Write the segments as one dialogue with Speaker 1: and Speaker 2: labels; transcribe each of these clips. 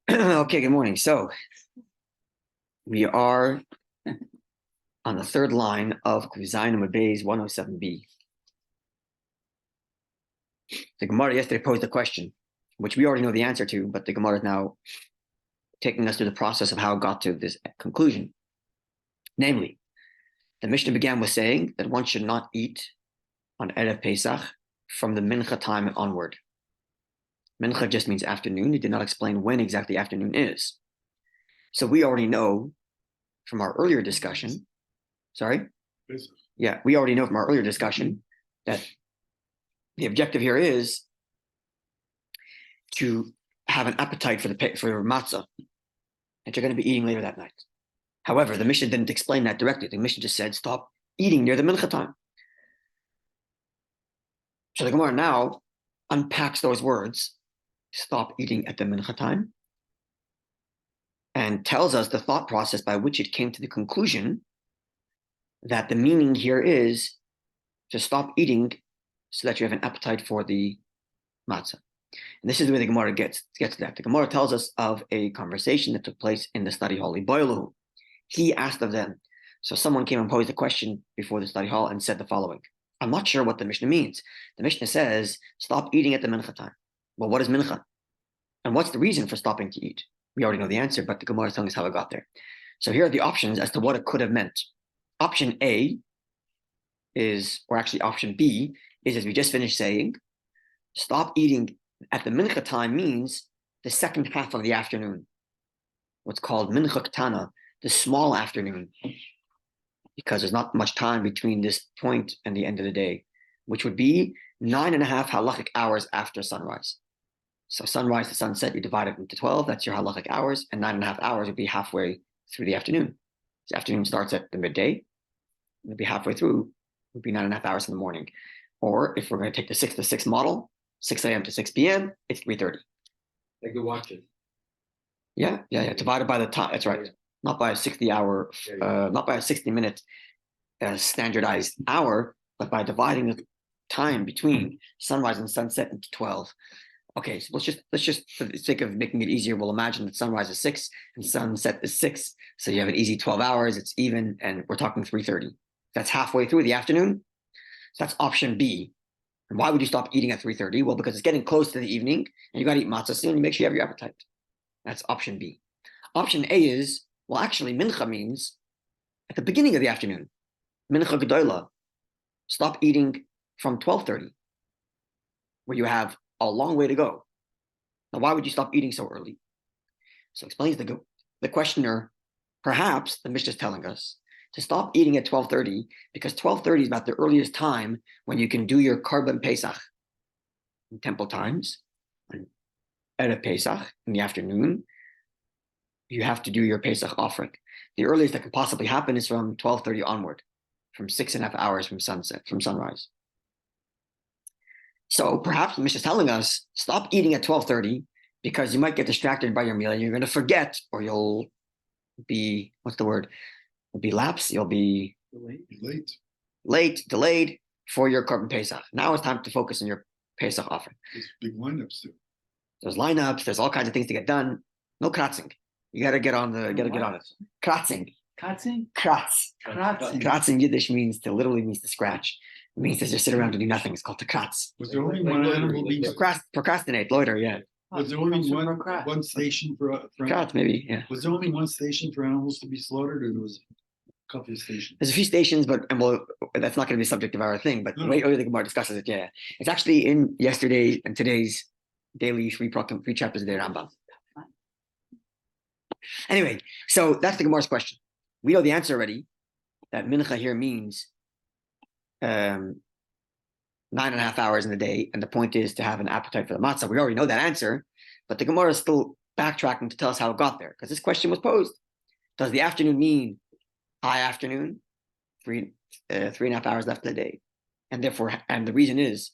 Speaker 1: Okay, good morning. So we are on the third line of Zayin Amud Beis 107b. The Gemara yesterday posed a question, which we already know the answer to, but the Gemara is now taking us through the process of how it got to this conclusion. Namely, the Mishnah began with saying that one should not eat on Erev Pesach from the Mincha time onward. Mincha just means afternoon. He did not explain when exactly afternoon is. So we already know from our earlier discussion, we already know from our earlier discussion that the objective here is to have an appetite for matzah that you're going to be eating later that night. However, the Mishnah didn't explain that directly. The Mishnah just said, stop eating near the mincha time. So the Gemara now unpacks those words, stop eating at the mincha time, and tells us the thought process by which it came to the conclusion that the meaning here is to stop eating so that you have an appetite for the matzah. And this is where the Gemara gets to that. The Gemara tells us of a conversation that took place in the study hall. He asked of them. So someone came and posed a question before the study hall and said the following. I'm not sure what the Mishnah means. The Mishnah says, stop eating at the mincha time. Well, what is mincha? And what's the reason for stopping to eat? We already know the answer, but the Gemara is telling us how it got there. So here are the options as to what it could have meant. Option A is, or actually option B, is as we just finished saying, stop eating at the mincha time means the second half of the afternoon. What's called mincha ketana, the small afternoon, because there's not much time between this point and the end of the day, which would be 9.5 halachic hours after sunrise. So sunrise to sunset, you divide it into 12, that's your halachic hours, and 9.5 hours would be halfway through the afternoon. The afternoon starts at the midday, it'll be halfway through, it would be 9.5 hours in the morning. Or if we're going to take the 6 to 6 model, 6 a.m. to 6 p.m., it's 3:30.
Speaker 2: Like the watches.
Speaker 1: Yeah. Divided by the time, that's right. Not by a 60-hour, not by a 60-minute standardized hour, but by dividing the time between sunrise and sunset into 12. Okay, so let's just for the sake of making it easier, we'll imagine that sunrise is 6 and sunset is 6. So you have an easy 12 hours, it's even, and we're talking 3:30. That's halfway through the afternoon. So that's option B. And why would you stop eating at 3:30? Well, because it's getting close to the evening, and you got to eat matzah soon. You make sure you have your appetite. That's option B. Option A is, well, actually, mincha means at the beginning of the afternoon. Mincha gedola. Stop eating from 12:30, where you have a long way to go. Now, why would you stop eating so early? So explains the questioner, perhaps the Mishnah is telling us to stop eating at 12:30 because 12:30 is about the earliest time when you can do your Korban Pesach in temple times. On Erev Pesach in the afternoon, you have to do your Pesach offering. The earliest that can possibly happen is from 12:30 onward, from 6.5 hours from sunrise. So perhaps the Mishnah is telling us, stop eating at 12:30 because you might get distracted by your meal and you're going to forget, or you'll be, You'll be lapsed, you'll be delayed for your Korban Pesach. Now it's time to focus on your Pesach offering.
Speaker 3: There's big lineups too.
Speaker 1: There's lineups, there's all kinds of things to get done. No kratzing. You gotta get on it. Kratzing.
Speaker 2: Kratzing?
Speaker 1: Kratz in Yiddish literally means to scratch. It means to just sit around and do nothing. It's called to kratz.
Speaker 3: Was there only one animal being
Speaker 1: Procrastinate, loiter, yeah.
Speaker 3: Was there only one station for
Speaker 1: Kratz, maybe, yeah.
Speaker 3: Was there only one station for animals to be slaughtered, or there was a couple of stations?
Speaker 1: There's a few stations, but that's not going to be subject of our thing. But wait, the Gemara discusses it. Yeah, it's actually in yesterday and today's daily three chapters of the Rambam. Anyway, so that's the Gemara's question. We know the answer already. That mincha here means 9.5 hours in the day, and the point is to have an appetite for the matzah. We already know that answer, but the Gemara is still backtracking to tell us how it got there, because this question was posed. Does the afternoon mean high afternoon, 3.5 hours left in the day, and the reason is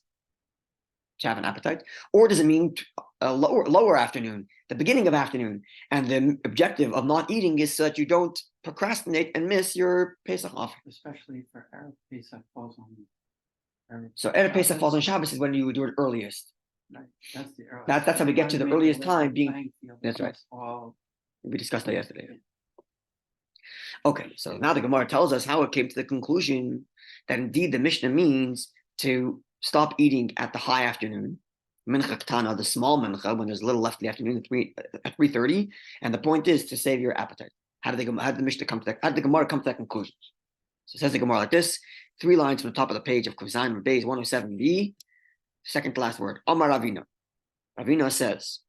Speaker 1: to have an appetite, or does it mean a lower afternoon, the beginning of afternoon, and the objective of not eating is so that you don't procrastinate and miss your Pesach offering?
Speaker 2: Especially for Erev Pesach falls on Erev.
Speaker 1: So Erev Pesach falls on Shabbos is when you would do it earliest.
Speaker 2: Right. That's the earliest.
Speaker 1: That's how we get to the earliest time being. That's right.
Speaker 2: All
Speaker 1: We discussed that yesterday. Okay, so now the Gemara tells us how it came to the conclusion that indeed the Mishnah means to stop eating at the high afternoon, mincha ketana, the small mincha, when there's a little left in the afternoon at 3:30, and the point is to save your appetite. How did the Mishnah come to that? How did the Gemara come to that conclusion? So it says the Gemara like this: 3 lines from the top of the page of Kuzan Beis 107b, second to last word. Amar Ravina. Ravina says.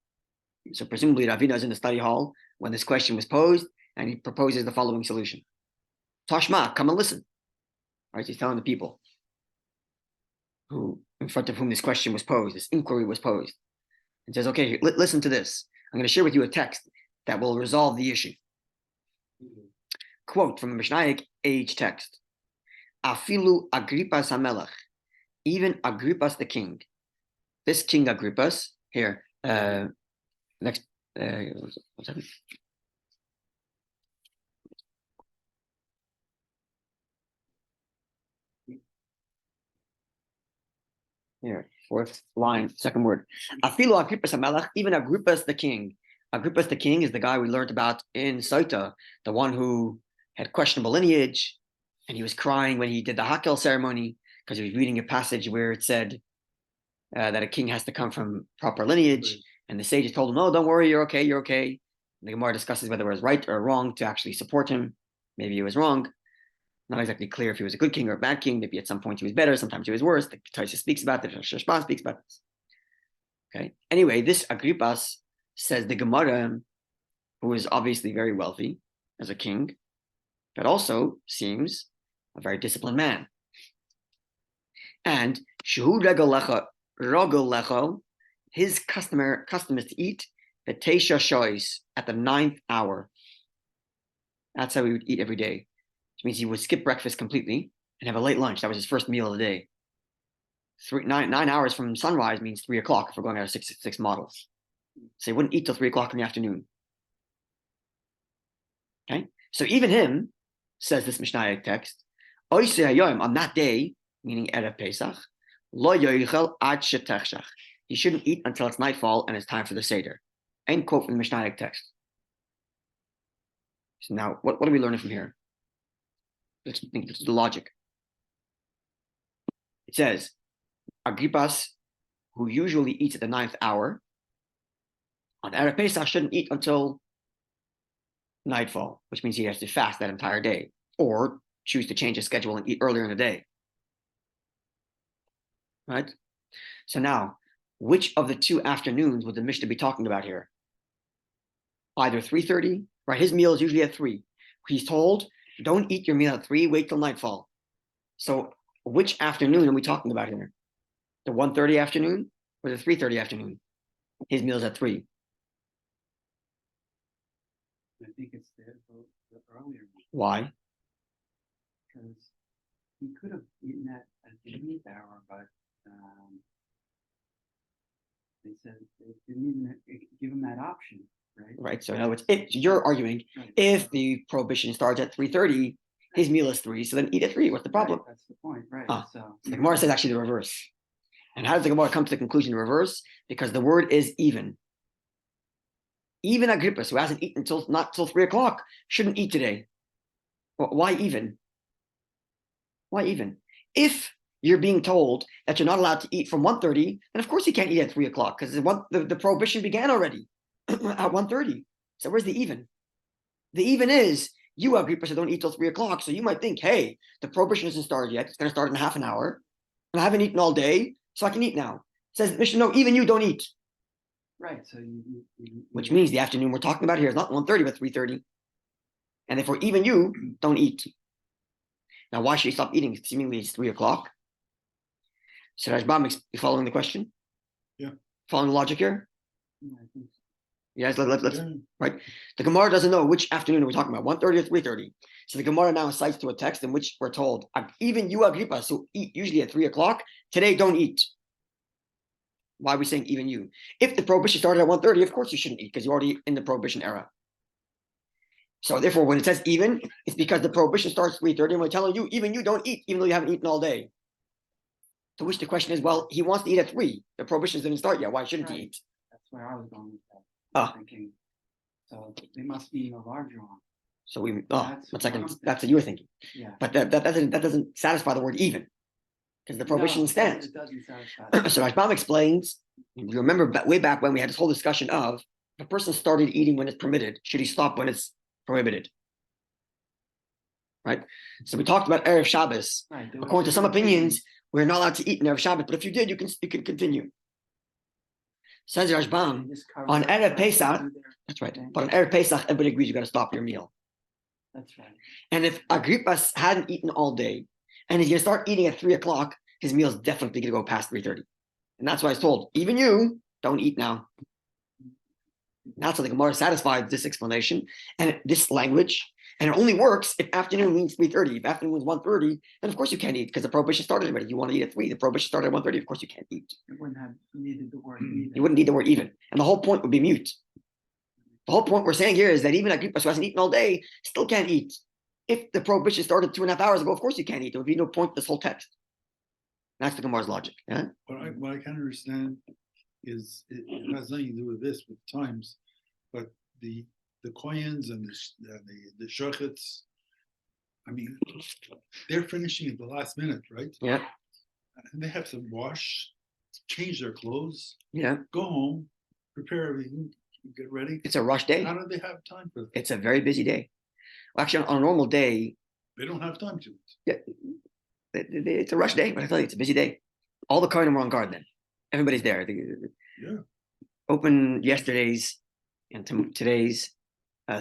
Speaker 1: So presumably Ravina is in the study hall when this question was posed, and he proposes the following solution. Tashma, come and listen. Right? He's telling the people who, in front of whom this question was posed, this inquiry was posed, and says, okay, listen to this. I'm going to share with you a text that will resolve the issue. Quote from the Mishnaic age text. Afilu Agrippas HaMelech, even Agrippas the king. This king Agrippas, here, next, what's that? Here, fourth line, second word. Afilu Agrippas HaMelech, even Agrippas the king. Agrippas the king is the guy we learned about in Saita, the one who had questionable lineage, and he was crying when he did the Hakel ceremony because he was reading a passage where it said that a king has to come from proper lineage, and the sages told him, "No, don't worry, you're okay, you're okay." And the Gemara discusses whether it was right or wrong to actually support him. Maybe he was wrong. Not exactly clear if he was a good king or a bad king. Maybe at some point he was better, sometimes he was worse. The Taisa speaks about it, the Shashba speaks about this. Okay. Anyway, this Agrippas says the Gemara, who is obviously very wealthy as a king, but also seems a very disciplined man. And Shuhu Regel Lecho, his custom is to eat the Teisha Shois at the 9th hour. That's how he would eat every day. Which means he would skip breakfast completely and have a late lunch. That was his first meal of the day. 9 hours from sunrise means 3 o'clock if we're going out of six models. So he wouldn't eat till 3 o'clock in the afternoon. Okay, so even him, says this Mishnaic text, on that day, meaning Erev Pesach, he shouldn't eat until it's nightfall and it's time for the Seder. End quote from the Mishnaic text. So now, what are we learning from here? Let's think this is the logic. It says, Agrippas, who usually eats at the 9th hour, on Erev Pesach shouldn't eat until nightfall, which means he has to fast that entire day, or choose to change his schedule and eat earlier in the day. Right? So now, which of the 2 afternoons would the Mishnah be talking about here? Either 3:30, right? His meal is usually at 3. He's told, don't eat your meal at 3, wait till nightfall. So which afternoon are we talking about here? The 1:30 afternoon or the 3:30 afternoon? His meal is at 3.
Speaker 2: I think it's the earlier.
Speaker 1: Why?
Speaker 2: Because he could have eaten that at the 8th hour, but they said they didn't even give him that option, right?
Speaker 1: Right. So in other words, you're arguing if the prohibition starts at 3:30, his meal is 3, so then eat at 3. What's the problem?
Speaker 2: Right, that's the point, right? So
Speaker 1: the Gemara says actually the reverse. And how does the Gemara come to the conclusion reverse? Because the word is even. Even Agrippas, who hasn't eaten not till 3 o'clock, shouldn't eat today. Well, why even? Why even? If you're being told that you're not allowed to eat from 1:30, then of course you can't eat at 3 o'clock because the prohibition began already at 1:30. So where's the even? The even is you, Agrippas, don't eat till 3 o'clock. So you might think, hey, the prohibition hasn't started yet. It's going to start in half an hour. And I haven't eaten all day, so I can eat now. It says, Mishnah, no, even you don't eat.
Speaker 2: right, so
Speaker 1: Which means the afternoon we're talking about here is not 1:30, but 3:30. And therefore, even you don't eat. Now, why should you stop eating? Seemingly it's 3 o'clock. So Rashbam, you following the question?
Speaker 3: Yeah.
Speaker 1: Following the logic here?
Speaker 2: yeah, I think so.
Speaker 1: Yes, let's right. The Gemara doesn't know which afternoon we're talking about, 1:30 or 3:30. So the Gemara now cites to a text in which we're told, even you, Agrippas, who eat usually at 3 o'clock, today don't eat. Why are we saying even you? If the prohibition started at 1:30, of course you shouldn't eat because you're already in the prohibition era. So therefore, when it says even, it's because the prohibition starts at 3:30, and we're telling you, even you don't eat, even though you haven't eaten all day. To which the question is, well, he wants to eat at 3. The prohibition didn't start yet. Why shouldn't he eat?
Speaker 2: That's where I was going with that.
Speaker 1: Ah.
Speaker 2: Thinking So they must be in a larger one.
Speaker 1: So one
Speaker 2: That's
Speaker 1: second,
Speaker 2: what I'm
Speaker 1: that's what you were thinking.
Speaker 2: Yeah.
Speaker 1: But that doesn't satisfy the word even, because the prohibition stands.
Speaker 2: It doesn't satisfy.
Speaker 1: So Rashbam explains, you remember way back when we had this whole discussion of if a person started eating when it's permitted, should he stop when it's prohibited? Right? So we talked about Erev Shabbos.
Speaker 2: Right.
Speaker 1: According to some opinions, we're not allowed to eat in Erev Shabbos, but if you did, you can continue. Says Rashbam, on Erev Pesach, that's right. But on Erev Pesach, everybody agrees you got to stop your meal.
Speaker 2: That's right.
Speaker 1: And if Agrippas hadn't eaten all day, and he's going to start eating at 3 o'clock, his meal is definitely going to go past 3:30. And that's why I was told, even you, don't eat now. That's how the Gemara satisfied this explanation and this language. And it only works if afternoon means 3:30. If afternoon means 1:30, then of course you can't eat because the prohibition started already. You want to eat at 3. The prohibition started at 1:30. Of course you can't eat.
Speaker 2: It wouldn't have needed the word even.
Speaker 1: You wouldn't need the word even. And the whole point would be mute. The whole point we're saying here is that even Agrippas, who hasn't eaten all day, still can't eat. If the prohibition started 2.5 hours ago, of course you can't eat. There would be no point to this whole text. That's the Gemara's logic. Yeah?
Speaker 3: What I can't understand is it has nothing to do with this, with times, but the koyens and the shochetz, I mean, they're finishing at the last minute, right?
Speaker 1: Yeah.
Speaker 3: And they have to wash, change their clothes,
Speaker 1: Yeah.
Speaker 3: go home, prepare everything, get ready.
Speaker 1: It's a rush day.
Speaker 3: How do they have time for that?
Speaker 1: It's a very busy day. Well, actually, on a normal day,
Speaker 3: They don't have time to.
Speaker 1: yeah, it's a rush day, but I tell you, it's a busy day. All the Kohanim are on guard then. Everybody's there.
Speaker 3: Yeah.
Speaker 1: Open yesterday's and today's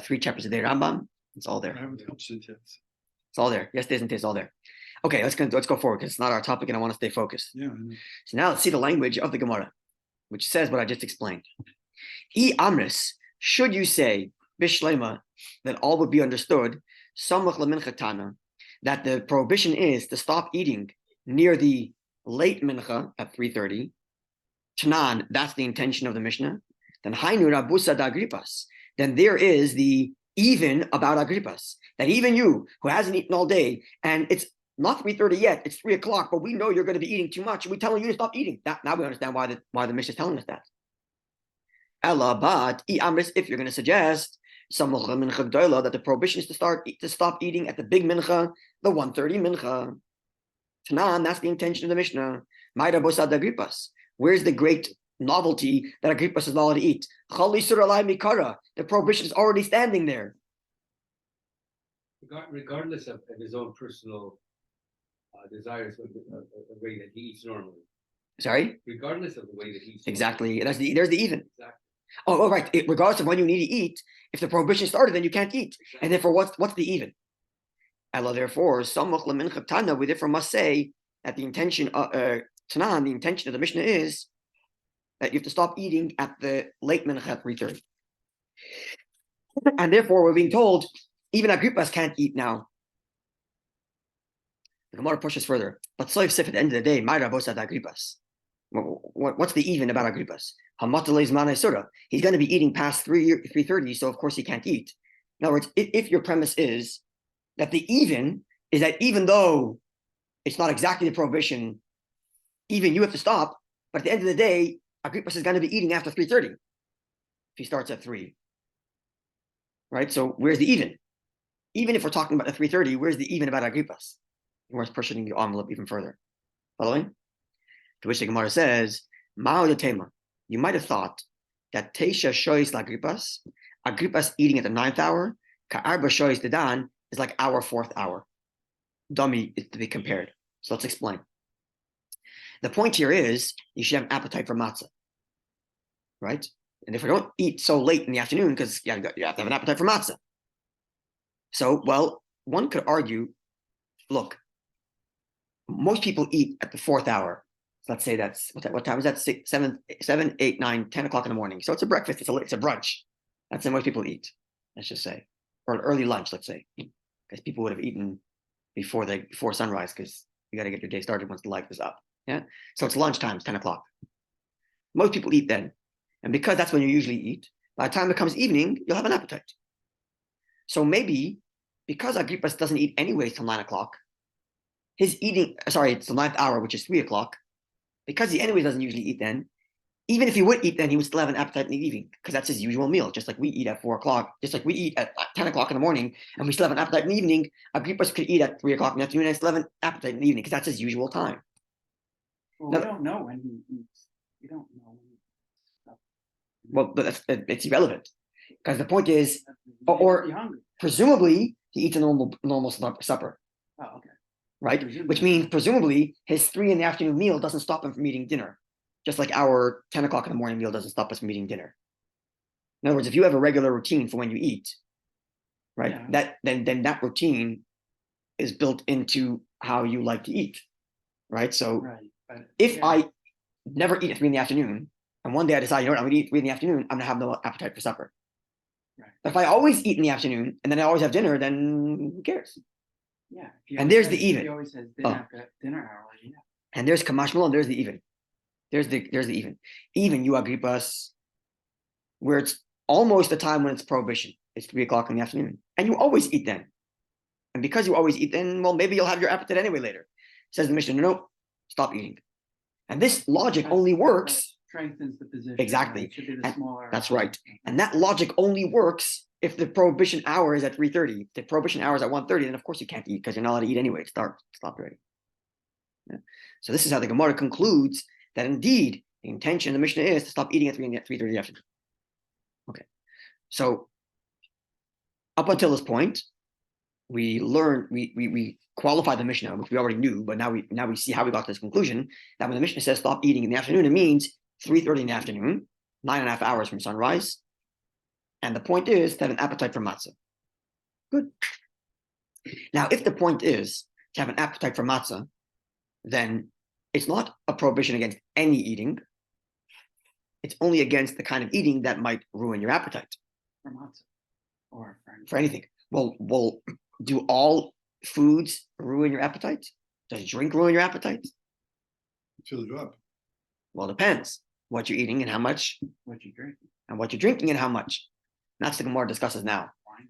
Speaker 1: 3 chapters a day Rambam. It's all
Speaker 3: I
Speaker 1: there.
Speaker 3: haven't touched it yet.
Speaker 1: It's all there. Yesterday's and today's all there. Okay, let's go forward because it's not our topic and I want to stay focused.
Speaker 3: Yeah, I know.
Speaker 1: So now let's see the language of the Gemara, which says what I just explained. I amris, should you say bishlema, that all would be understood, samach lemincha tana, that the prohibition is to stop eating near the late mincha at 3:30. Tanan, that's the intention of the Mishnah. Then hainu rabusa da Agrippas. Then there is the even about Agrippas, that even you who hasn't eaten all day, and it's not 3:30 yet, it's 3 o'clock, but we know you're going to be eating too much, and we're telling you to stop eating. Now we understand why the Mishnah is telling us that. Ella, but if you're going to suggest that the prohibition is to stop eating at the big mincha, the 1:30 mincha. Tanan, that's the intention of the Mishnah. Where's the great novelty that Agrippas is allowed to eat? The prohibition is already standing there.
Speaker 4: Regardless of his own personal desires, the way that he eats normally.
Speaker 1: Sorry?
Speaker 4: Regardless of the way that he eats.
Speaker 1: Exactly. There's the even.
Speaker 4: Exactly.
Speaker 1: Oh, right. Regardless of when you need to eat, if the prohibition started, then you can't eat.
Speaker 4: Exactly.
Speaker 1: And therefore, what's the even? Allah, therefore, we therefore must say that the intention of Tanan, the intention of the Mishnah is that you have to stop eating at the late mincha at 3:30. And therefore, we're being told even Agrippas can't eat now. The Gemara pushes further. But Soif Sif at the end of the day, my Rabosad Agrippas. What's the even about Agrippas? He's going to be eating past 3:30, so of course he can't eat. In other words, if your premise is that the even is that even though it's not exactly the prohibition, even you have to stop, but at the end of the day, Agrippas is going to be eating after 3:30 if he starts at 3. Right? So where's the even? Even if we're talking about the 3:30, where's the even about Agrippas? We're pushing the envelope even further. Following? To which the Gemara says, Mao de Tema, you might have thought that Teisha Shois Agrippas eating at the 9th hour, Ka'arba Shois Dedan is like our 4th hour. Dummy is to be compared. So let's explain. The point here is you should have an appetite for matzah. Right? And if we don't eat so late in the afternoon, because you have to have an appetite for matzah. So, well, one could argue, look, most people eat at the 4th hour. So let's say that's, what time is that? 6, 7, 8, 9, 10 o'clock in the morning. So it's a breakfast, it's a brunch. That's when most people eat, let's just say. Or an early lunch, let's say. Because people would have eaten before sunrise, because you got to get your day started once the light is up. Yeah. So it's lunchtime, it's 10 o'clock. Most people eat then. And because that's when you usually eat, by the time it comes evening, you'll have an appetite. So maybe because Agrippas doesn't eat anyways till 9 o'clock, it's the 9th hour, which is 3 o'clock, because he anyways doesn't usually eat then, Even if he would eat, then he would still have an appetite in the evening because that's his usual meal. Just like we eat at 4 o'clock, just like we eat at 10 o'clock in the morning, and we still have an appetite in the evening. Agrippas could eat at 3 o'clock in the afternoon and still have an appetite in the evening because that's his usual time.
Speaker 2: Well,
Speaker 1: No.
Speaker 2: we don't know when he eats. We don't know when he eats.
Speaker 1: Well, but it's irrelevant because the point is,
Speaker 2: He
Speaker 1: or-
Speaker 2: may be hungry.
Speaker 1: presumably, he eats a normal supper,
Speaker 2: Oh, okay.
Speaker 1: right?
Speaker 2: Presumably.
Speaker 1: Which means presumably his 3 in the afternoon meal doesn't stop him from eating dinner, just like our 10 o'clock in the morning meal doesn't stop us from eating dinner. In other words, if you have a regular routine for when you eat, right,
Speaker 2: Yeah.
Speaker 1: then that routine is built into how you like to eat, right? So
Speaker 2: Right. But
Speaker 1: if
Speaker 2: yeah,
Speaker 1: I never eat at 3 in the afternoon, and one day I decide, you know what, I'm gonna eat 3 in the afternoon, I'm gonna have no appetite for supper.
Speaker 2: Right.
Speaker 1: But if I always eat in the afternoon and then I always have dinner, then who cares?
Speaker 2: yeah. If he
Speaker 1: And
Speaker 2: always
Speaker 1: there's
Speaker 2: has-
Speaker 1: the even.
Speaker 2: He always has dinner
Speaker 1: Oh.
Speaker 2: after dinner hour. Yeah.
Speaker 1: And there's Kamash Malon, there's the even. There's the even. Even you Agrippas, where it's almost the time when it's prohibition. It's 3 o'clock in the afternoon. And you always eat then. And because you always eat then, well, maybe you'll have your appetite anyway later. Says the Mishnah, no, stop eating. And this logic only works.
Speaker 2: Strengthens the position.
Speaker 1: Exactly.
Speaker 2: It should be the
Speaker 1: And
Speaker 2: smaller.
Speaker 1: that's right. And that logic only works if the prohibition hour is at 3:30. If the prohibition hour is at 1:30, then of course you can't eat because you're not allowed to eat anyway. Stop already. Yeah. So this is how the Gemara concludes that indeed the intention of the Mishnah is to stop eating at 3:30 in the afternoon. Okay. So up until this point, we learned we qualified the Mishnah, which we already knew, but now we see how we got to this conclusion that when the Mishnah says stop eating in the afternoon, it means 3:30 in the afternoon, 9.5 hours from sunrise. And the point is to have an appetite for matzah. Good. Now, if the point is to have an appetite for matzah, then it's not a prohibition against any eating. It's only against the kind of eating that might ruin your appetite.
Speaker 2: For matzah. Or
Speaker 1: For anything. Well, do all foods ruin your appetite? Does drink ruin your appetite?
Speaker 3: Fill it up.
Speaker 1: Well, it depends what you're eating and how much,
Speaker 2: what you drink.
Speaker 1: and what you're drinking and how much. That's the Gemara discusses now.
Speaker 2: Wine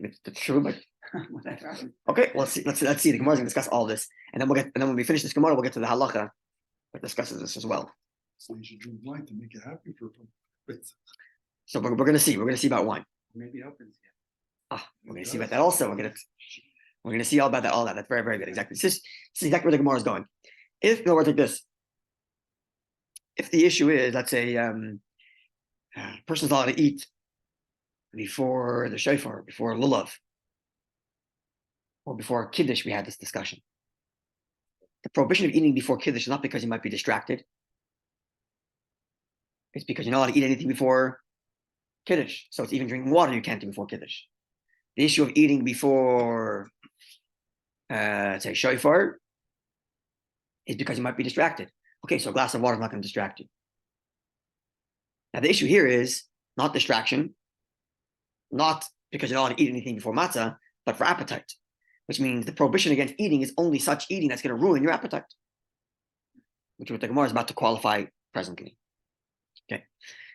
Speaker 2: is
Speaker 1: It's true, but
Speaker 2: pretty. Whatever.
Speaker 1: okay. Well, let's see. The Gemara is going to discuss all this, and then when we finish this Gemara, we'll get to the halacha that discusses this as well.
Speaker 3: So you should drink wine to make it happy for
Speaker 1: So we're going to see. We're going to see about wine.
Speaker 2: Maybe opens. Yeah.
Speaker 1: We're going to see about that also. We're going to see all about that. All that. That's very, very good. Exactly. This is exactly where the Gemara is going. If, in other words, like this, if the issue is, let's say, a person's allowed to eat before the shofar, before lulav, or before kiddush, we had this discussion. The prohibition of eating before kiddush is not because you might be distracted. It's because you're not allowed to eat anything before kiddush. So it's even drinking water you can't do before kiddush. The issue of eating before, say, shofar, is because you might be distracted. Okay, so a glass of water is not going to distract you. Now, the issue here is not distraction, not because you're not allowed to eat anything before matzah, but for appetite, which means the prohibition against eating is only such eating that's going to ruin your appetite, which is what the Gemara is about to qualify presently. Okay,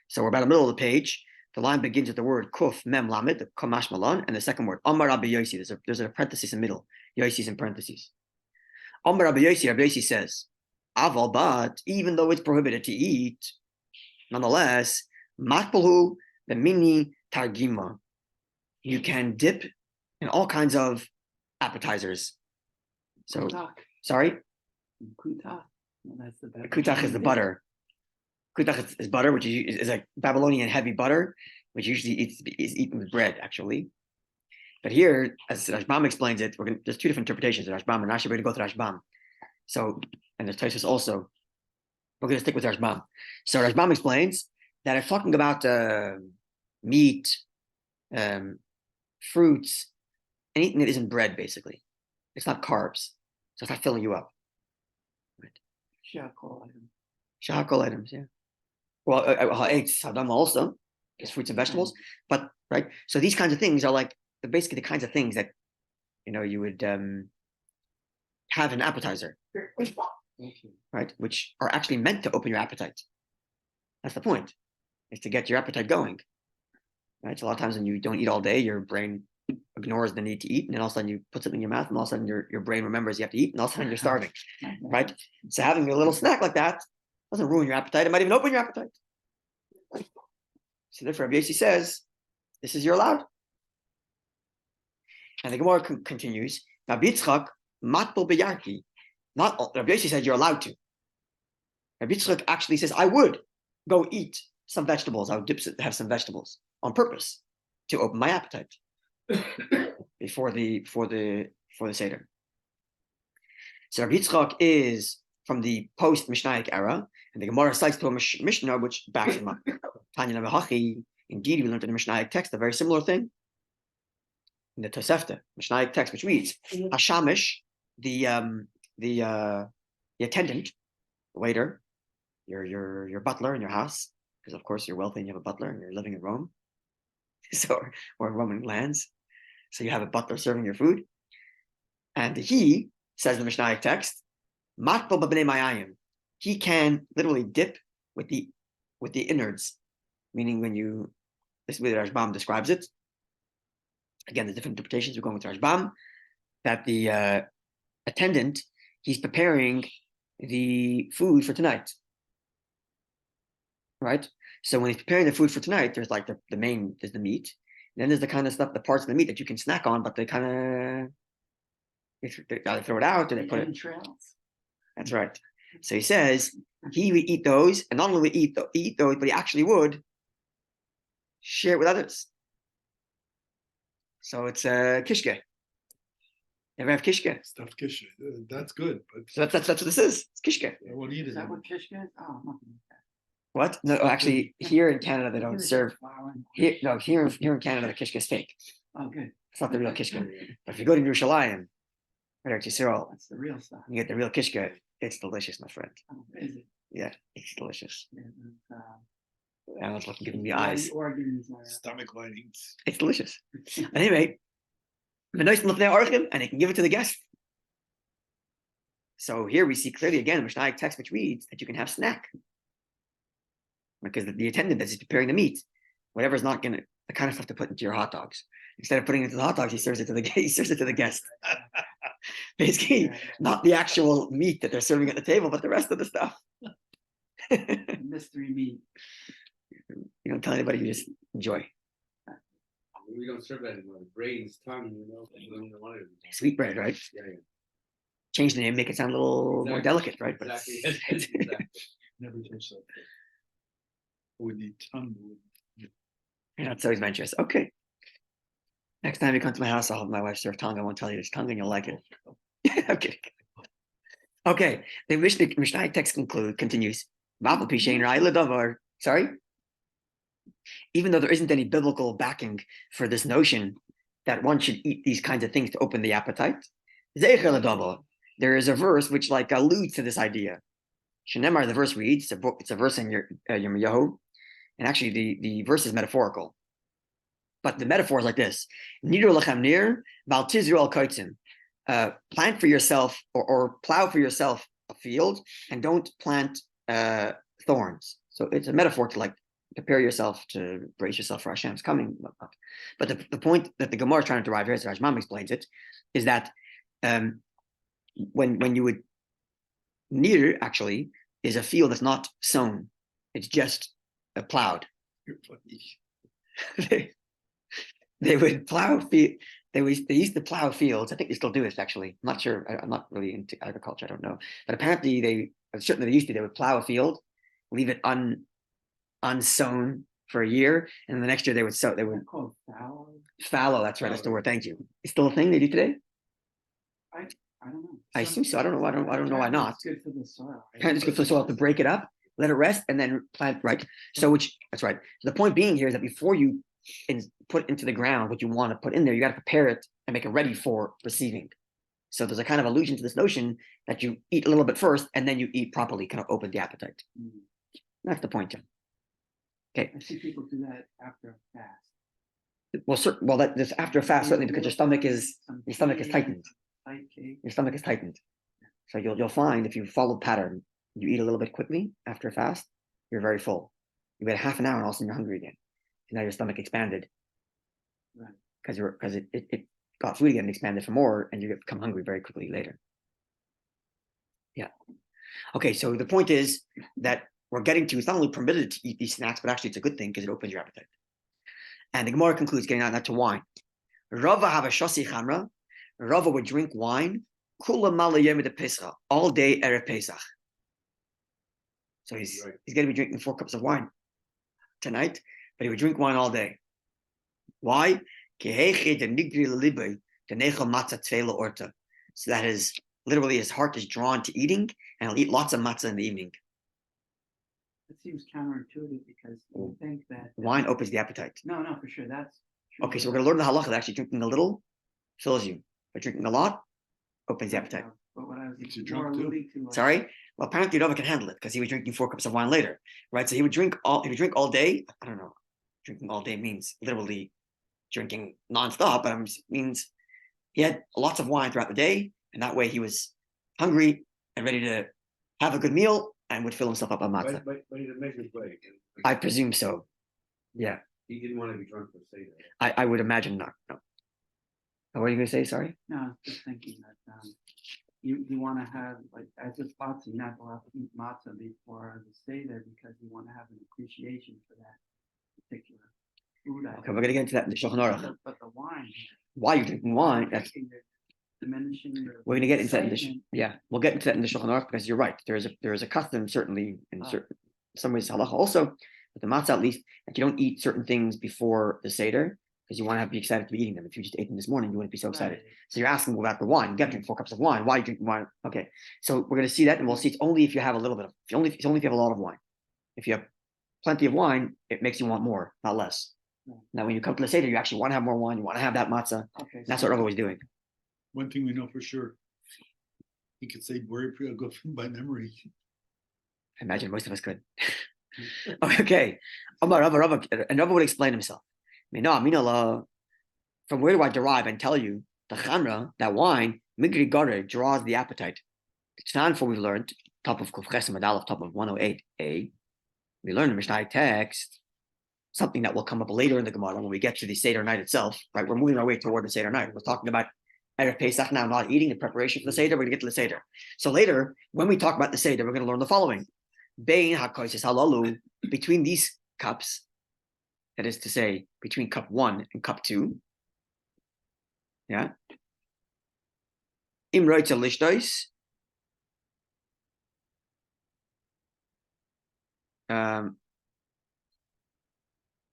Speaker 1: so we're about the middle of the page. The line begins with the word kuf mem lamed, the kamash malan, and the second word Amar Rabbi Yossi. There's a parenthesis in the middle. Yossi's in parentheses. Amar Rabbi Yossi says, aval bat, even though it's prohibited to eat, nonetheless, matpulhu the mini targima. You can dip in all kinds of appetizers. So,
Speaker 2: Kutak.
Speaker 1: sorry?
Speaker 2: Kutak. Well, that's the better.
Speaker 1: Kutach is the butter. Kutach is butter, which is a Babylonian heavy butter, which usually is eaten with bread, actually. But here, as Rashbam explains it, there's two different interpretations of Rashbam, and Rashi, we're going to go to Rashbam. So, and there's Tosfos also. We're going to stick with Rashbam. So Rashbam explains that it's talking about meat, fruits, anything that isn't bread, basically. It's not carbs, so it's not filling you up. Right. Shakol items, yeah. Well, eggs, hadam also, is fruits and vegetables. But right, so these kinds of things are like basically the kinds of things that you would have an appetizer, right? Which are actually meant to open your appetite. That's the point, is to get your appetite going. Right. So a lot of times when you don't eat all day, your brain ignores the need to eat, and then all of a sudden you put something in your mouth, and all of a sudden your brain remembers you have to eat, and all of a sudden you're starving. Right. So having a little snack like that doesn't ruin your appetite. It might even open your appetite. So therefore, Rabbi Yossi says, this is you're allowed. And the Gemara continues, Rabbi Yitzchak, matbel beyarki. Not Rabbi Yossi said you're allowed to. Rabbi Yitzchak actually says, I would go eat some vegetables. I would have some vegetables on purpose to open my appetite before the Seder. So Rabbi Yitzchak is from the post-Mishnaic era, and the Gemara cites to a Mishnah which backs him up. Tanya Navahachi, indeed, we learned in the Mishnaic text a very similar thing. In the Tosefta, Mishnaic text, which reads, Hashamish, the attendant, the waiter, your butler in your house, because of course you're wealthy and you have a butler and you're living in Rome, or in Roman lands, so you have a butler serving your food, and he says in the Mishnaic text, Matbal b'bnei mayayim, he can literally dip with the innards, meaning this is the way the Rashbam describes it. Again, there's different interpretations. We're going with Rashbam, that the attendant, he's preparing the food for tonight, right? So when he's preparing the food for tonight, there's like there's the meat, and then there's the kind of stuff, the parts of the meat that you can snack on, but they kind of they either throw it out or they put it. That's right. So he says he would eat those, and not only would eat those, but he actually would share it with others. So it's kishke. You ever have kishke?
Speaker 3: Stuffed kishke. That's good. But
Speaker 1: So that's what this is. It's kishke.
Speaker 3: I won't eat
Speaker 2: Is
Speaker 3: it.
Speaker 2: that what kishke is? Oh, nothing like that.
Speaker 1: What? No, actually, here in Canada they don't serve. Here in Canada the kishke is fake.
Speaker 2: Oh, good.
Speaker 1: It's not the real kishke. But if you go to Yerushalayim, right, Yisrael,
Speaker 2: That's the real stuff.
Speaker 1: you get the real kishke. It's delicious, my friend.
Speaker 2: Oh, is it?
Speaker 1: Yeah, it's delicious.
Speaker 2: Yeah,
Speaker 1: I was looking, giving me
Speaker 2: all the
Speaker 1: eyes.
Speaker 2: organs are-
Speaker 3: Stomach linings.
Speaker 1: It's delicious. Anyway, and he can give it to the guest. So here we see clearly again the Mishnaic text which reads that you can have snack. Because the attendant that's preparing the meat, whatever's not gonna, the kind of stuff to put into your hot dogs. Instead of putting it into the hot dogs, he serves it to the guest. Basically, not the actual meat that they're serving at the table, but the rest of the stuff.
Speaker 2: mystery meat.
Speaker 1: You don't tell anybody, you just enjoy.
Speaker 4: We don't serve that anymore. Brains, tongue, we don't want it.
Speaker 1: Sweet bread, right?
Speaker 4: Yeah.
Speaker 1: Change the name, make it sound a little more delicate, right? But
Speaker 4: Exactly.
Speaker 1: it's
Speaker 3: Never touch that. With the tongue.
Speaker 1: not so adventurous. Okay. Next time you come to my house, I'll have my wife serve tongue. I won't tell you it's tongue and you'll like it. Okay. Okay. The Mishnah text continues. Sorry. Even though there isn't any biblical backing for this notion that one should eat these kinds of things to open the appetite, there is a verse which like alludes to this idea. Shenemar, the verse reads, it's a verse in Yirmiyahu, and actually the verse is metaphorical. But the metaphor is like this: plant for yourself or plow for yourself a field, and don't plant thorns. So it's a metaphor to like prepare yourself to brace yourself for Hashem's coming. But the point that the Gemara is trying to derive here, as Rashbam explains it, is that when you would near actually is a field that's not sown, it's just plowed. They would plow field. They used to plow fields. I think they still do this actually. I'm not sure. I'm not really into agriculture. I don't know. But apparently they used to. They would plow a field, leave it unsown for a year, and the next year they would sow. They would
Speaker 2: called fallow.
Speaker 1: Fallow. That's right. That's the word. Thank you. It's still a thing they do today.
Speaker 2: I don't know.
Speaker 1: I assume so. I don't know. I don't know why not.
Speaker 2: It's good for the soil.
Speaker 1: Kind of good for the soil to break it up, let it rest, and then plant. Right. So that's right. So the point being here is that before you put into the ground what you want to put in there, you got to prepare it and make it ready for receiving. So there's a kind of allusion to this notion that you eat a little bit first and then you eat properly, kind of open the appetite.
Speaker 2: Mm-hmm.
Speaker 1: That's the point, John. Okay.
Speaker 2: I see people do that after a fast.
Speaker 1: Well, that's after a fast certainly because your stomach is tightened. Your stomach is tightened. So you'll find if you follow the pattern, you eat a little bit quickly after a fast, you're very full. You wait half an hour and all of a sudden you're hungry again. And now your stomach expanded,
Speaker 2: Right?
Speaker 1: Because it got food again and expanded for more, and you become hungry very quickly later. Yeah. Okay, so the point is that we're getting to, it's not only permitted to eat these snacks, but actually it's a good thing because it opens your appetite. And the Gemara concludes, getting out to wine. Rava have a shasi chamra. Rava would drink wine kula mala yom de Pesach, all day erev Pesach. So he's going to be drinking 4 cups of wine tonight, but he would drink wine all day. Why? So that literally his heart is drawn to eating, and he'll eat lots of matzah in the evening.
Speaker 2: It seems counterintuitive because you think that
Speaker 1: wine opens the appetite.
Speaker 2: No, for sure. That's true.
Speaker 1: Okay, so we're going to learn the halacha that actually drinking a little fills you, but drinking a lot opens the appetite.
Speaker 2: But what I was
Speaker 3: more
Speaker 2: alluding to,
Speaker 1: Sorry? Well, apparently Rava can handle it because he was drinking 4 cups of wine later, right? So he would drink all day. I don't know. Drinking all day means literally drinking nonstop, but it means he had lots of wine throughout the day, and that way he was hungry and ready to have a good meal and would fill himself up on matzah.
Speaker 4: But in a measured way.
Speaker 1: I presume so. Yeah.
Speaker 4: He didn't want to be drunk for Seder.
Speaker 1: I would imagine not. No. What are you going to say? Sorry?
Speaker 2: No, I was just thinking that you want to have, like, as a spotzi, you're not allowed to eat matzah before the Seder because you want to have an appreciation for that particular food item.
Speaker 1: Okay, we're going to get into that in the Shulchan Aruch.
Speaker 2: But the wine.
Speaker 1: Why you're drinking wine? That's
Speaker 2: Diminishing.
Speaker 1: We're going to get into that in the we'll get into that in the Shulchan Aruch because you're right. There is a custom certainly in some ways halacha also, but the matzah at least, that you don't eat certain things before the Seder because you want to be excited to be eating them. If you just ate them this morning, you wouldn't be so excited.
Speaker 2: Right.
Speaker 1: So you're asking about the wine. You got to drink 4 cups of wine. Why are you drinking wine? Okay, so we're going to see that, and we'll see it's only if you have a little bit of. It's only if you have a lot of wine. If you have plenty of wine, it makes you want more, not less.
Speaker 2: Right.
Speaker 1: Now, when you come to the Seder, you actually want to have more wine. You want to have that matzah.
Speaker 2: Okay,
Speaker 1: That's what Rava was doing.
Speaker 3: One thing we know for sure, he could say Bori Priya Gofim by memory.
Speaker 1: I imagine most of us could. Okay. And Rava would explain himself. From where do I derive and tell you the chamra, that wine, migri gore, draws the appetite? It's time for we've learned, top of Kuf Ches Madalef, top of 108a. We learned the Mishnah text, something that will come up later in the Gemara when we get to the Seder night itself, right? We're moving our way toward the Seder night. We're talking about Erev Pesach now, not eating in preparation for the Seder. We're going to get to the Seder. So later, when we talk about the Seder, we're going to learn the following. Bein hakoises halalu, between these cups, that is to say, between cup 1 and cup 2, yeah. Imroitza lishtois.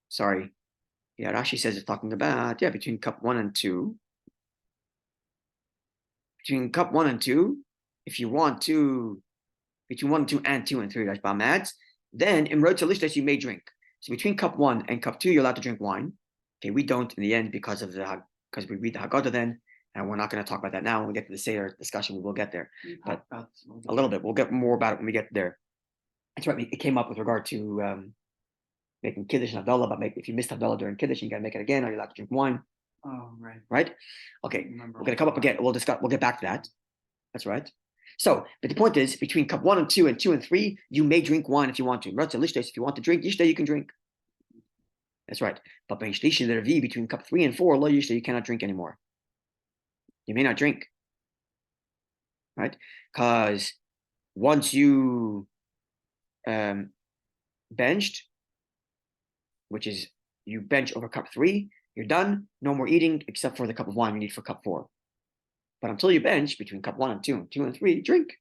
Speaker 1: Sorry. Yeah, Rashi says it's talking about, between cup 1 and 2. Between cup 1 and 2, if you want to, between 1 and 2 and 2 and 3, like Bamads, then in Road to Lishtas you may drink. So between cup 1 and cup 2, you're allowed to drink wine. Okay, we don't in the end because we read the Haggadah then, and we're not going to talk about that now. When we get to the Seder discussion, we will get there. But a little bit. We'll get more about it when we get there. That's right. It came up with regard to making Kiddush and Havdalah, but if you missed Havdalah during Kiddush, you got to make it again, or you're allowed to drink wine.
Speaker 2: Oh, right.
Speaker 1: Right? Okay. We're going to come up again. We'll get back to that. That's right. So, but the point is, between cup 1 and 2 and 2 and 3, you may drink wine if you want to. If you want to drink Yishta, you can drink. That's right. But between cup 3 and 4, lo Yishta, you cannot drink anymore. You may not drink. Right? Because once you benched, which is you bench over cup 3, you're done. No more eating except for the cup of wine you need for cup 4. But until you bench between cup 1 and 2 and 2 and 3, drink.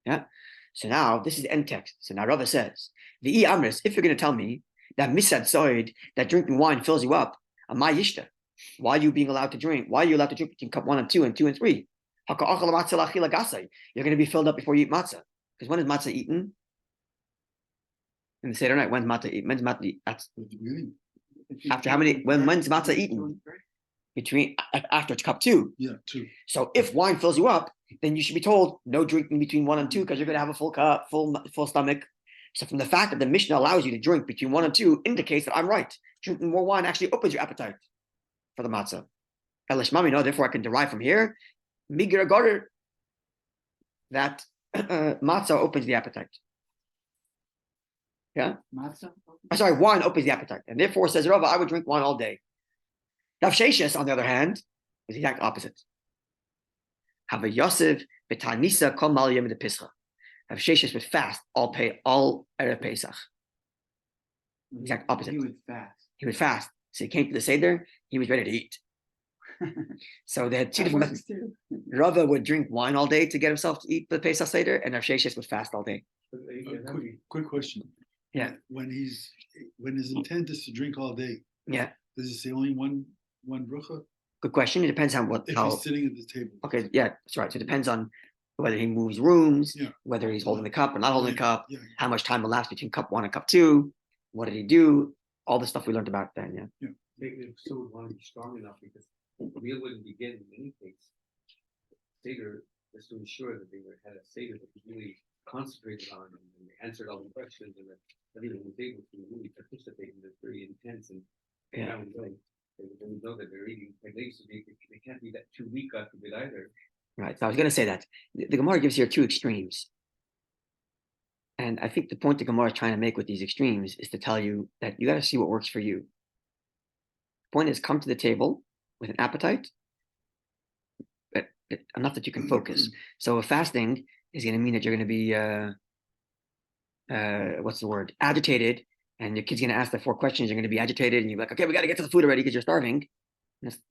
Speaker 1: Yeah. So now this is the end text. So now Rava says, the amris, if you're going to tell me that misad soid, that drinking wine fills you up, amay yishta, why are you being allowed to drink? Why are you allowed to drink between cup 1 and 2 and 2 and 3? You're going to be filled up before you eat matzah. Because when is matzah eaten? In the Seder night, when's matzah eaten? When's matzah eaten? After how many? When's matzah eaten? After it's cup 2.
Speaker 3: Yeah, 2.
Speaker 1: So if wine fills you up, then you should be told no drinking between 1 and 2 because you're going to have a full cup, full stomach. So from the fact that the Mishnah allows you to drink between 1 and 2 indicates that I'm right. Drinking more wine actually opens your appetite for the matzah. Elishmami, no, therefore I can derive from here that matzah opens the appetite. Yeah?
Speaker 2: Matzah?
Speaker 1: Sorry, wine opens the appetite. And therefore, says Rava, I would drink wine all day. Rav Sheshes, on the other hand, is the exact opposite. Have a Yosef betanisa kol mal yom de Pesach. Rav Sheshes would fast all Erev Pesach. Exact opposite.
Speaker 2: He would fast.
Speaker 1: He would fast. So he came to the Seder, he was ready to eat. So they had two different methods. Rava would drink wine all day to get himself to eat the Pesach Seder, and Rav Sheshes would fast all day.
Speaker 3: Quick question.
Speaker 1: Yeah.
Speaker 3: When his intent is to drink all day,
Speaker 1: Yeah.
Speaker 3: does he say only one bracha?
Speaker 1: Good question. It depends on
Speaker 3: If he's sitting at the table.
Speaker 1: Okay, yeah, that's right. So it depends on whether he moves rooms,
Speaker 3: Yeah.
Speaker 1: whether he's holding the cup or not holding the cup,
Speaker 3: Yeah.
Speaker 1: how much time elapsed between cup 1 and cup 2, what did he do, all the stuff we learned about then, yeah.
Speaker 4: Maybe the still would want to be strong enough because the meal wouldn't begin in any case. Seder was to ensure that they had a Seder that was really concentrated on and they answered all the questions and that everyone was able to really participate in this very intense and profound way. They would know that they're eating, and they used to be, they can't be that too weak after it either.
Speaker 1: Right. So I was going to say that the Gemara gives here two extremes. And I think the point the Gemara is trying to make with these extremes is to tell you that you got to see what works for you. The point is, come to the table with an appetite, but enough that you can focus. So if fasting is going to mean that you're going to be, agitated, and your kid's going to ask the 4 questions, you're going to be agitated, and you're like, okay, we got to get to the food already because you're starving.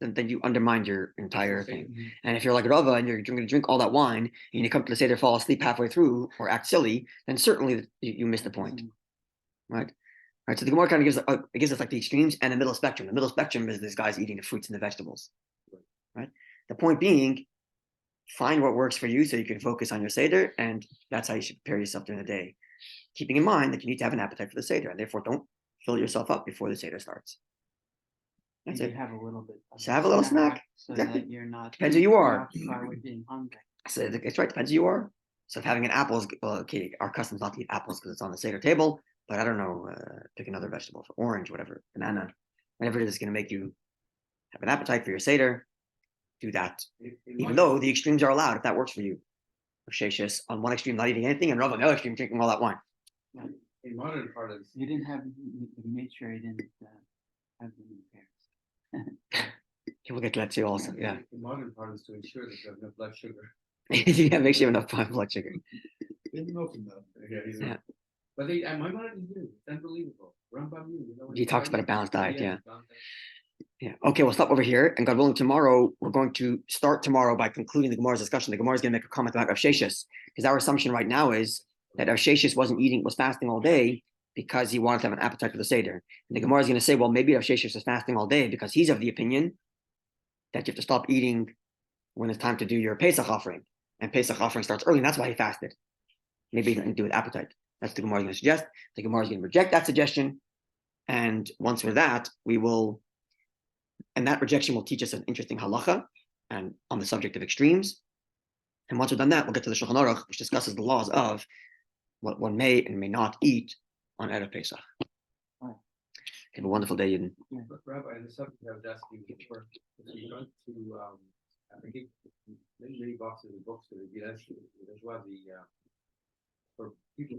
Speaker 1: Then you undermine your entire thing. And if you're like Rava and you're going to drink all that wine and you come to the Seder, fall asleep halfway through or act silly, then certainly you miss the point, right? Right. So the Gemara kind of gives us like the extremes and the middle spectrum. The middle spectrum is this guy's eating the fruits and the vegetables, right? The point being, find what works for you so you can focus on your Seder, and that's how you should prepare yourself during the day, keeping in mind that you need to have an appetite for the Seder, and therefore don't fill yourself up before the Seder starts. That's it.
Speaker 2: Have a little bit.
Speaker 1: So have a little snack.
Speaker 2: So
Speaker 1: Exactly.
Speaker 2: that you're not.
Speaker 1: Depends who you are.
Speaker 2: Occupied with being hungry.
Speaker 1: So it's right. Depends who you are. So if having an apple is well, okay, our custom is not to eat apples because it's on the Seder table. But I don't know, pick another vegetable, so orange, whatever, banana, whatever it is going to make you have an appetite for your Seder. Do that. Even though the extremes are allowed, if that works for you. Sheshes on one extreme not eating anything, and Rav on the other extreme drinking all that wine.
Speaker 4: In modern parlance,
Speaker 2: You didn't have. You made sure you didn't have the parents.
Speaker 1: We'll get to that too, also. Yeah.
Speaker 4: In modern parlance, to ensure that you have enough blood sugar.
Speaker 1: Yeah, make sure you have enough blood sugar.
Speaker 3: Didn't know from that.
Speaker 1: Yeah.
Speaker 4: But my mind is new. It's unbelievable.
Speaker 1: He talks about a balanced diet, yeah. Yeah. Okay, we'll stop over here. And God willing, tomorrow, we're going to start tomorrow by concluding the Gemara's discussion. The Gemara is going to make a comment about Rav Sheshes, because our assumption right now is that Rav Sheshes was fasting all day because he wanted to have an appetite for the Seder. And the Gemara is going to say, well, maybe Rav Sheshes is fasting all day because he's of the opinion that you have to stop eating when it's time to do your Pesach offering. And Pesach offering starts early, and that's why he fasted. Maybe he didn't do it with appetite. That's what the Gemara is going to suggest. The Gemara is going to reject that suggestion. And once we're that, and that rejection will teach us an interesting halacha and on the subject of extremes. And once we've done that, we'll get to the Shulchan Aruch, which discusses the laws of what one may and may not eat on Erev Pesach. Have a wonderful day, Yidden.
Speaker 4: Yeah, but Rabbi, and the subject I was asking before, if you went to, I think many boxes of books that the for people who